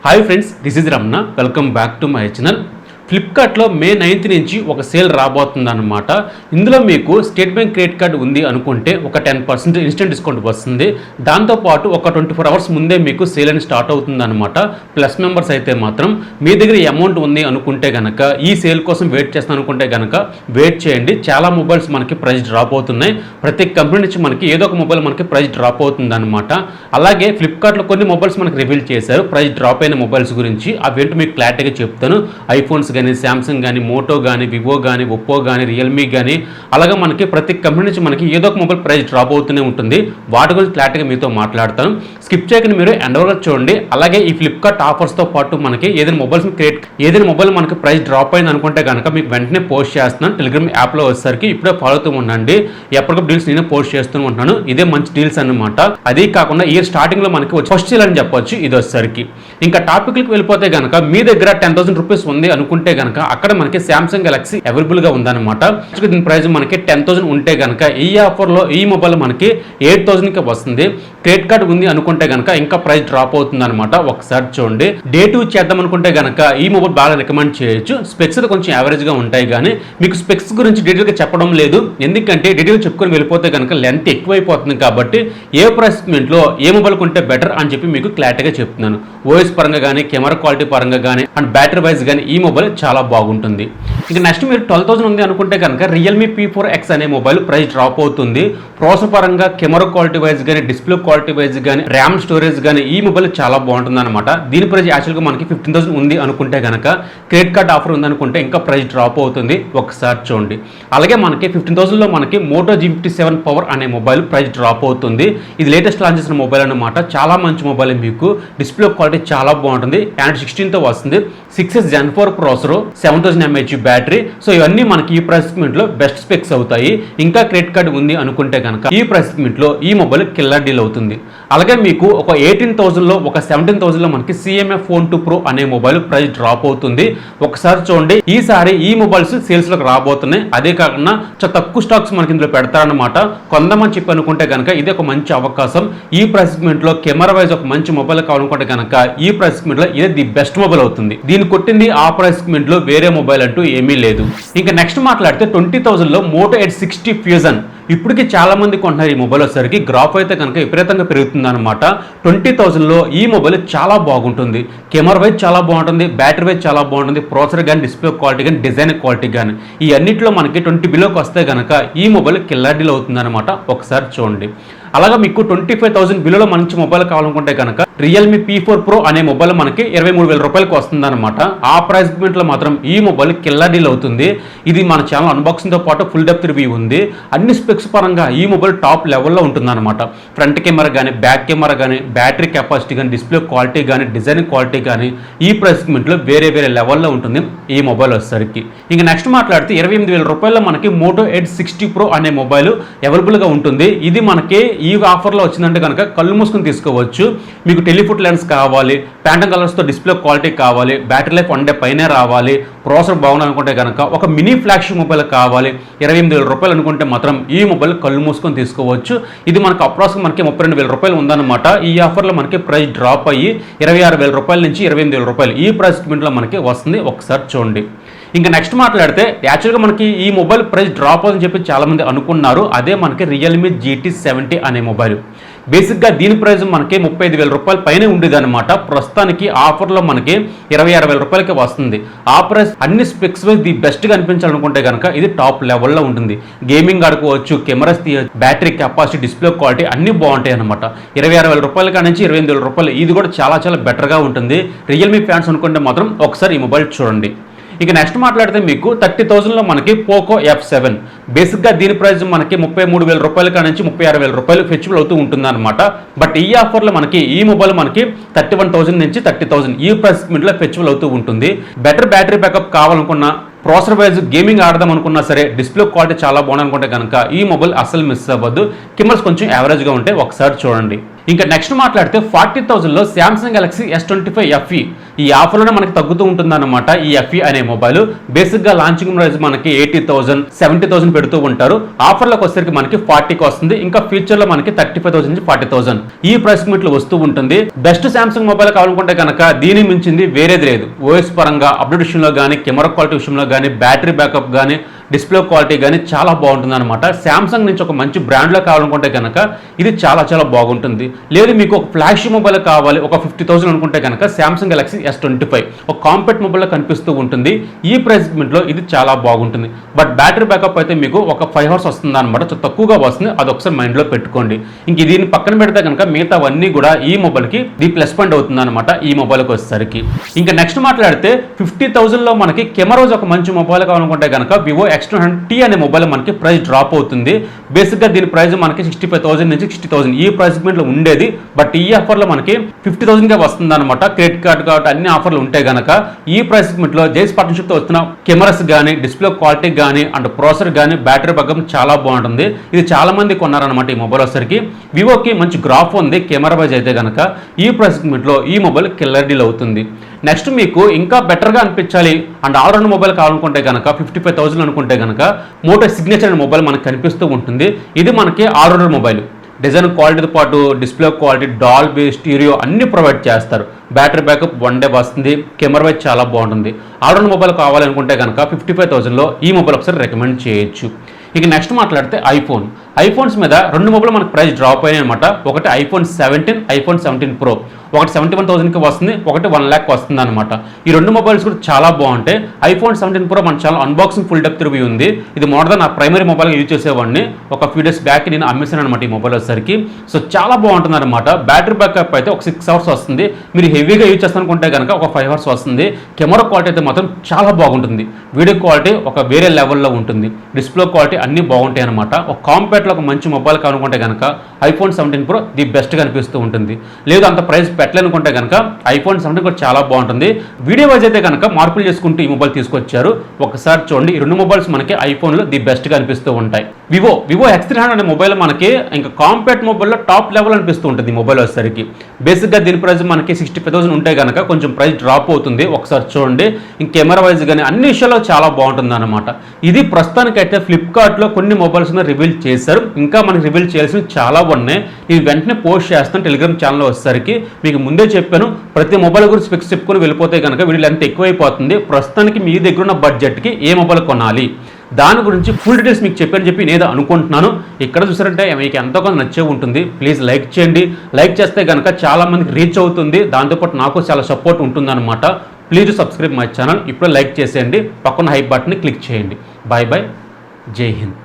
Hi friends, this is Ramana. Welcome back to my channel. ఫ్లిప్కార్ట్లో మే 9th నుంచి ఒక sale రాబోతుందన్నమాట. ఇందులో మీకు స్టేట్ బ్యాంక్ క్రెడిట్ కార్డు ఉంది అనుకుంటే ఒక 10% ఇన్స్టెంట్ డిస్కౌంట్ వస్తుంది. దాంతోపాటు ఒక 24 hours ముందే మీకు సేల్ అని స్టార్ట్ అవుతుందన్నమాట. ప్లస్ మెంబర్స్ అయితే మాత్రం మీ దగ్గర అమౌంట్ ఉంది అనుకుంటే కనుక ఈ సేల్ కోసం వెయిట్ చేస్తాను అనుకుంటే కనుక వెయిట్ చేయండి. చాలా మొబైల్స్ మనకి ప్రైస్ డ్రాప్ అవుతున్నాయి. ప్రతి కంపెనీ నుంచి మనకి ఏదో ఒక మొబైల్ మనకి ప్రైస్ డ్రాప్ అవుతుందన్నమాట. అలాగే ఫ్లిప్కార్ట్లో కొన్ని మొబైల్స్ మనకి రివీల్ చేశారు ప్రైస్ డ్రాప్ అయిన మొబైల్స్ గురించి. అవేంటో మీకు క్లారిటీగా చెప్తాను. ఐఫోన్స్ కానీ, శాంసంగ్ కానీ, మోటో కానీ, వివో కానీ, ఒప్పో కానీ, రియల్మీ కానీ, అలాగే మనకి ప్రతి కంపెనీ నుంచి మనకి ఏదో ఒక మొబైల్ ప్రైస్ డ్రాప్ అవుతూనే ఉంటుంది. వాటి గురించి క్లారిటీగా మీతో మాట్లాడతాను. స్కిప్ చేయకుండా మీరు ఎండ్ వరకు చూడండి. అలాగే ఈ ఫ్లిప్కార్ట్ ఆఫర్స్తో పాటు మనకి ఏదైనా మొబైల్ మనకి ప్రైస్ డ్రాప్ అయింది అనుకుంటే కనుక మీకు వెంటనే పోస్ట్ చేస్తున్నాను. టెలిగ్రామ్ యాప్లో వచ్చేసరికి ఇప్పుడే ఫాలో అవుతూ ఉండండి. ఎప్పటికప్పుడు డీల్స్ నేనే పోస్ట్ చేస్తూ ఉంటాను. ఇదే మంచి డీల్స్ అన్నమాట. అదే కాకుండా ఇయర్ స్టార్టింగ్లో మనకి ఫస్ట్ సేల్ అని చెప్పొచ్చు ఇది వచ్చేసరికి. ఇంకా టాపిక్కి వెళ్ళిపోతే కనుక మీ దగ్గర 10,000 రూపీస్ ఉంది అనుకుంటే కనుక అక్కడ మనకి శాంసంగ్ గెలాక్సీ అవైలబుల్ గా ఉందన్నమాట. దీని ప్రైస్ మనకి 10,000 ఉంటే కనుక ఈ ఆఫర్లో ఈ మొబైల్ మనకి 8,000 కి వస్తుంది. క్రెడిట్ కార్డు ఉంది అనుకుంటే కనుక ఇంకా ప్రైస్ డ్రాప్ అవుతుంది అనమాట. ఒకసారి చూడండి. డే 2 చేద్దాం అనుకుంటే కనుక ఈ మొబైల్ బాగా రికమెండ్ చేయొచ్చు. స్పెక్స్ కొంచెం యావరేజ్ గా ఉంటాయి కానీ మీకు స్పెక్స్ గురించి డీటెయిల్ గా చెప్పడం లేదు. ఎందుకంటే డీటెయిల్ చెప్పుకొని వెళ్ళిపోతే కనుక లెంత్ ఎక్కువైపోతుంది. కాబట్టి ఏ ప్రైస్ లో ఏ మొబైల్ కొంటే బెటర్ అని చెప్పి మీకు క్లారిటీగా చెప్తున్నాను. ఓఎస్ పరంగా కానీ, కెమెరా క్వాలిటీ పరంగా కానీ అండ్ బ్యాటరీ వైజ్ కానీ ఈ మొబైల్ చాలా బాగుంటుంది. ఇక నెక్స్ట్ మీరు 12,000 ఉంది అనుకుంటే కనుక రియల్మీ P4X అనే మొబైల్ ప్రైస్ డ్రాప్ అవుతుంది. ప్రాసెసర్ పరంగా, కెమెరా క్వాలిటీ వైజ్ కానీ, డిస్ప్లే క్వాలిటీ వైజ్ కానీ, ర్యామ్ స్టోరేజ్ కానీ ఈ మొబైల్ చాలా బాగుంటుంది అనమాట. దీని ప్రైస్ యాక్చువల్గా మనకి 15,000 ఉంది అనుకుంటే కనుక క్రెడిట్ కార్డ్ ఆఫర్ ఉంది అనుకుంటే ఇంకా ప్రైస్ డ్రాప్ అవుతుంది. ఒకసారి చూడండి. అలాగే మనకి 15,000లో మనకి మోటో G57 పవర్ అనే మొబైల్ ప్రైస్ డ్రాప్ అవుతుంది. ఇది లేటెస్ట్ లాంచ్ చేసిన మొబైల్ అనమాట. చాలా మంచి మొబైల్. మీకు డిస్ప్లే క్వాలిటీ చాలా బాగుంటుంది. అండ్ 16తో వస్తుంది. 6S Gen 4 processor, 7000 mAh battery. So ఇవన్నీ మనకి ఈ ప్రైస్ లో బెస్ట్ స్పెక్స్ అవుతాయి. ఇంకా క్రెడిట్ కార్డు ఉంది అనుకుంటే కనుక ఈ ప్రైస్ లో ఈ మొబైల్ కిల్లర్ డీల్ అవుతుంది. అలాగే మీకు ఒక 18,000లో ఒక 17,000లో మనకి CMA Phone 2 Pro అనే మొబైల్ ప్రైస్ డ్రాప్ అవుతుంది. ఒకసారి చూడండి. ఈసారి ఈ మొబైల్స్ సేల్స్ లోకి రాబోతున్నాయి. అదే కాకుండా చాలా తక్కువ స్టాక్స్ మనకి ఇందులో పెడతారనమాట. కొంతమంది చెప్పి అనుకుంటే కనుక ఇది ఒక మంచి అవకాశం. ఈ ప్రైస్ లో కెమెరా వైజ్ ఒక మంచి మొబైల్ కావాలనుకుంటే కనుక ఈ ప్రైస్ లో ఇదే ది బెస్ట్ మొబైల్ అవుతుంది. దీన్ని కొట్టింది ఆ ప్రైస్ లో వేరే మొబైల్ అంటూ ఏమీ లేదు. ఇంకా నెక్స్ట్ మాట్లాడితే 20,000లో మోటో ఎడ్జ్ 60 ఫ్యూజన్ ఇప్పటికి చాలా మంది కొంటున్నారు. ఈ మొబైల్ వచ్చేసరికి గ్రాఫ్ అయితే కనుక విపరీతంగా పెరుగుతుంది అనమాట. 20,000లో ఈ మొబైల్ చాలా బాగుంటుంది. కెమెరా వైజ్ చాలా బాగుంటుంది, బ్యాటరీ వైజ్ చాలా బాగుంటుంది, ప్రాసెసర్ కానీ, డిస్ప్లే క్వాలిటీ కానీ, డిజైన్ క్వాలిటీ కానీ ఈ అన్నింటిలో మనకి 20 బిలోకి వస్తే కనుక ఈ మొబైల్ కిల్లర్ డీల్ అవుతుంది అనమాట. ఒకసారి చూడండి. అలాగే మీకు 25,000 బిలోలో మంచి మొబైల్ కావాలనుకుంటే కనుక రియల్మీ P4 Pro అనే మొబైల్ మనకి 23,000 రూపాయలకి వస్తుంది అనమాట. ఆ ప్రైస్ లో మాత్రం ఈ మొబైల్ కిల్లర్ డీల్ అవుతుంది. ఇది మన ఛానల్ అన్బాక్సింగ్తో పాటు ఫుల్ డెప్త్ రివ్యూ ఉంది. అన్ని స్పెక్స్ పరంగా ఈ మొబైల్ టాప్ లెవెల్లో ఉంటుంది అనమాట. ఫ్రంట్ కెమెరా కానీ, బ్యాక్ కెమెరా కానీ, బ్యాటరీ కెపాసిటీ కానీ, డిస్ప్లే క్వాలిటీ కానీ, డిజైన్ క్వాలిటీ కానీ ఈ ప్రైస్ లో వేరే వేరే లెవెల్లో ఉంటుంది ఈ మొబైల్ వచ్చేసరికి. ఇంకా నెక్స్ట్ మాట్లాడితే 28,000 రూపాయల్లో మనకి మోటో ఎడ్జ్ 60 Pro అనే మొబైల్ అవైలబుల్గా ఉంటుంది. ఇది మనకి ఈ ఆఫర్లో వచ్చిందంటే కనుక కళ్ళు మూసుకొని తీసుకోవచ్చు. మీకు టెలిఫోట్ లెన్స్ కావాలి, ప్యాంటమ్ కలర్స్తో డిస్ప్లే క్వాలిటీ కావాలి, బ్యాటరీ లైఫ్ 1 డే పైనే రావాలి, ప్రాసెసర్ బాగుందనుకుంటే కనుక ఒక మినీ ఫ్లాగ్షిప్ మొబైల్ కావాలి, 28,000 రూపాయలు అనుకుంటే మాత్రం ఈ మొబైల్ కళ్ళు మూసుకొని తీసుకోవచ్చు. ఇది మనకు అప్రాక్సిమేట్ మనకి 32,000 రూపాయలు ఉందన్నమాట. ఈ ఆఫర్లో మనకి ప్రైస్ డ్రాప్ అయ్యి 26,000 రూపాయల నుంచి 28,000 రూపాయలు ఈ ప్రైస్ లో మనకి వస్తుంది. ఒకసారి చూడండి. ఇంకా నెక్స్ట్ మాట్లాడితే యాక్చువల్గా మనకి ఈ మొబైల్ ప్రైస్ డ్రాప్ అని చెప్పి చాలామంది అనుకున్నారు. అదే మనకి రియల్మీ GT70 అనే మొబైల్. బేసిక్గా దీని ప్రైస్ మనకి 35,000 రూపాయల పైన ఉండేది అనమాట. ప్రస్తుతానికి ఆఫర్లో మనకి 26,000 రూపాయలకి వస్తుంది. ఆ ప్రైస్ అన్ని స్పెక్స్ వైజ్ ది బెస్ట్గా అనిపించాలనుకుంటే కనుక ఇది టాప్ లెవెల్లో ఉంటుంది. గేమింగ్ ఆడుకోవచ్చు, కెమెరాస్ తీయచ్చు, బ్యాటరీ కెపాసిటీ, డిస్ప్లే క్వాలిటీ అన్ని బాగుంటాయి అనమాట. 26,000 రూపాయల కాడ నుంచి 28,000 రూపాయలు ఇది కూడా చాలా చాలా బెటర్గా ఉంటుంది. రియల్మీ ఫ్యాన్స్ అనుకుంటే మాత్రం ఒకసారి ఈ మొబైల్ చూడండి. ఇక నెక్స్ట్ మాట్లాడితే మీకు 30,000లో మనకి పోకో F7 బేసిక్గా దీని ప్రైస్ మనకి 33,000 రూపాయల కాడ నుంచి 36,000 రూపాయలు ఫెస్టివల్ అవుతూ ఉంటుంది అనమాట. బట్ ఈ ఆఫర్లో మనకి ఈ మొబైల్ మనకి 31,000 నుంచి 30,000 ఈ ప్రైస్ లో ఫెస్టివల్ అవుతూ ఉంటుంది. బెటర్ బ్యాటరీ బ్యాకప్ కావాలనుకున్న, ప్రాసెసర్ వైజ్ గేమింగ్ ఆడదాం అనుకున్నా సరే, డిస్ప్లే క్వాలిటీ చాలా బాగుంది అనుకుంటే కనుక ఈ మొబైల్ అసలు మిస్ అవ్వద్దు. కెమెరాస్ కొంచెం యావరేజ్గా ఉంటే ఒకసారి చూడండి. ఇంకా నెక్స్ట్ మాట్లాడితే 40,000లో శాంసంగ్ గెలాక్సీ S25 FE ఈ ఆఫర్లోనే మనకి తగ్గుతూ ఉంటుందన్నమాట. ఈ FE అనే మొబైల్ బేసిక్గా లాంచింగ్ ప్రైస్ మనకి 80,000 70,000 పెడుతూ ఉంటారు. ఆఫర్లకు వచ్చేసరికి మనకి 40కి వస్తుంది. ఇంకా ఫ్యూచర్లో మనకి 35,000 నుంచి 40,000 ఈ ప్రైస్ మీట్లో వస్తూ ఉంటుంది. బెస్ట్ శాంసంగ్ మొబైల్ కావాలనుకుంటే కనుక దీని మించింది వేరేది లేదు. ఓఎస్ పరంగా అప్డేట్ విషయంలో కానీ, కెమెరా క్వాలిటీ విషయంలో కానీ, బ్యాటరీ బ్యాకప్ కానీ, డిస్ప్లే క్వాలిటీ కానీ చాలా బాగుంటుంది అనమాట. శాంసంగ్ నుంచి ఒక మంచి బ్రాండ్లో కావాలనుకుంటే కనుక ఇది చాలా చాలా బాగుంటుంది. లేదు మీకు ఒక ఫ్లాగ్షిప్ మొబైల్ కావాలి ఒక 50,000 అనుకుంటే కనుక శాంసంగ్ గెలాక్సీ S25 ఒక కాంపాక్ట్ మొబైల్లో కనిపిస్తూ ఉంటుంది. ఈ ప్రైస్ సెగ్మెంట్లో ఇది చాలా బాగుంటుంది. బట్ బ్యాటరీ బ్యాకప్ అయితే మీకు ఒక 5 hours వస్తుంది అనమాట. చాలా తక్కువగా వస్తుంది. అది ఒకసారి మైండ్లో పెట్టుకోండి. ఇంక దీన్ని పక్కన పెడితే కనుక మిగతావన్నీ కూడా ఈ మొబైల్కి ఇది ప్లస్ పాయింట్ అవుతుంది అనమాట. ఈ మొబైల్కి వచ్చేసరికి ఇంకా నెక్స్ట్ మాట్లాడితే 50,000లో మనకి కెమెరా ఒక మంచి మొబైల్ కావాలనుకుంటే కనుక వివో X200T అనే మొబైల్ మనకి ప్రైస్ డ్రాప్ అవుతుంది. బేసిక్గా దీని ప్రైస్ మనకి 65,000 నుంచి 60,000 ఈ ప్రైస్ సెగ్మెంట్లో ఉండేది. బట్ ఈ ఆఫర్లో మనకి 50,000గా వస్తుంది అనమాట. క్రెడిట్ కార్డ్ కాబట్టి అన్ని ఆఫర్లు ఉంటాయి కనుక ఈ ప్రైస్ సెగ్మెంట్లో జైస్ పార్ట్నర్షిప్తో వస్తున్న కెమెరాస్ కానీ, డిస్ప్లే క్వాలిటీ కానీ అండ్ ప్రాసెసర్ కానీ, బ్యాటరీ బ్యాకప్ చాలా బాగుంటుంది. ఇది చాలా మంది కొన్నారనమాట ఈ మొబైల్ వచ్చేసరికి. వివోకి మంచి గ్రాఫ్ ఉంది కెమెరా వైజ్ అయితే కనుక ఈ ప్రైస్ సెగ్మెంట్లో ఈ మొబైల్ కిల్లర్ డీల్ అవుతుంది. నెక్స్ట్ మీకు ఇంకా బెటర్గా అనిపించాలి అండ్ ఆల్రౌండ్ మొబైల్ కావాలనుకుంటే కనుక 55,000 అనుకుంటే కనుక మోటో సిగ్నేచర్ అనే మొబైల్ మనకు కనిపిస్తూ ఉంటుంది. ఇది మనకి ఆల్రౌండర్ మొబైల్. డిజైన్ క్వాలిటీతో పాటు డిస్ప్లే క్వాలిటీ, డాల్బీ, స్టీరియో అన్ని ప్రొవైడ్ చేస్తారు. బ్యాటరీ బ్యాకప్ 1 day వస్తుంది. కెమెరా వైజ్ చాలా బాగుంటుంది. ఆల్రౌండ్ మొబైల్ కావాలనుకుంటే కనుక 55,000లో ఈ మొబైల్ ఒకసారి రికమెండ్ చేయొచ్చు. ఇక నెక్స్ట్ మాట్లాడితే ఐఫోన్స్ మీద 2 మొబైల్ మనకు ప్రైస్ డ్రాప్ అయ్యాయి అనమాట. ఒకటి iPhone 17, iPhone 17 Pro. ఒకటి 71,000కి వస్తుంది, ఒకటి 1 lakh వస్తుంది అనమాట. ఈ 2 మొబైల్స్ కూడా చాలా బాగుంటాయి. iPhone 17 Pro మన channel unboxing full depth review ఉంది. ఇది మోర్ దాన్ నా ప్రైమరీ మొబైల్గా యూజ్ చేసేవాడిని. ఒక ఫ్యూ డేస్ బ్యాక్ నేను అమ్మేసాను అనమాట ఈ మొబైల్ వచ్చేసరికి. సో చాలా బాగుంటుంది అనమాట. బ్యాటరీ బ్యాకప్ అయితే ఒక 6 hours వస్తుంది. మీరు హెవీగా యూజ్ చేస్తానుకుంటే కనుక ఒక 5 hours వస్తుంది. కెమెరా క్వాలిటీ అయితే మాత్రం చాలా బాగుంటుంది. వీడియో క్వాలిటీ ఒక వేరే లెవెల్లో ఉంటుంది. డిస్ప్లే క్వాలిటీ అన్నీ బాగుంటాయి అనమాట. ఒక కాంపాక్ట్లో ఒక మంచి మొబైల్ కావాలనుకుంటే కనుక iPhone 17 Pro ది బెస్ట్గా అనిపిస్తూ ఉంటుంది. లేదు అంత ప్రైస్ పెట్టలేనుకుంటే కనుక iPhone 17 కూడా చాలా బాగుంటుంది. వీడియో వైజ్ అయితే కనుక మార్పులు చేసుకుంటూ ఈ మొబైల్ తీసుకొచ్చారు. ఒకసారి చూడండి, ఈ 2 మొబైల్స్ మనకి ఐఫోన్లో ది బెస్ట్గా అనిపిస్తూ ఉంటాయి. వివో X300 అనే మొబైల్ మనకి ఇంకా కాంపాక్ట్ మొబైల్లో టాప్ లెవెల్ అనిపిస్తూ ఉంటుంది ఈ మొబైల్ వచ్చేసరికి. బేసిక్గా దీని ప్రైస్ మనకి 65,000 ఉంటాయి కనుక కొంచెం ప్రైస్ డ్రాప్ అవుతుంది. ఒకసారి చూడండి. ఇంక కెమెరా వైజ్ కానీ అన్ని విషయాల్లో చాలా బాగుంటుంది అనమాట. ఇది ప్రస్తుతానికైతే ఫ్లిప్కార్ట్లో కొన్ని మొబైల్స్ రివీల్ చేశారు. ఇంకా మనకి రివీల్ చేయాల్సినవి చాలా ఉన్నాయి. ఇది వెంటనే పోస్ట్ చేస్తాను టెలిగ్రామ్ ఛానల్లో వచ్చేసరికి. మీకు ముందే చెప్పాను, ప్రతి మొబైల్ గురించి స్పెక్స్ చెప్పుకొని వెళ్ళిపోతే కనుక వీడియో లెంత్ ఎక్కువైపోతుంది. ప్రస్తుతానికి మీ దగ్గర ఉన్న బడ్జెట్కి ఏ మొబైల్ కొనాలి దాని గురించి ఫుల్ డీటెయిల్స్ మీకు చెప్పి నేను అనుకుంటున్నాను. ఇక్కడ చూసారంటే మీకు ఎంతో కొంత నచ్చే ఉంటుంది. ప్లీజ్ లైక్ చేయండి. లైక్ చేస్తే కనుక చాలా మందికి రీచ్ అవుతుంది. దాంతోపాటు నాకు చాలా సపోర్ట్ ఉంటుందన్నమాట. Please subscribe my channel. ఇప్పుడు లైక్ చేసేయండి. పక్కన హైప్ బటన్ని క్లిక్ చేయండి. Bye bye. జై హింద్.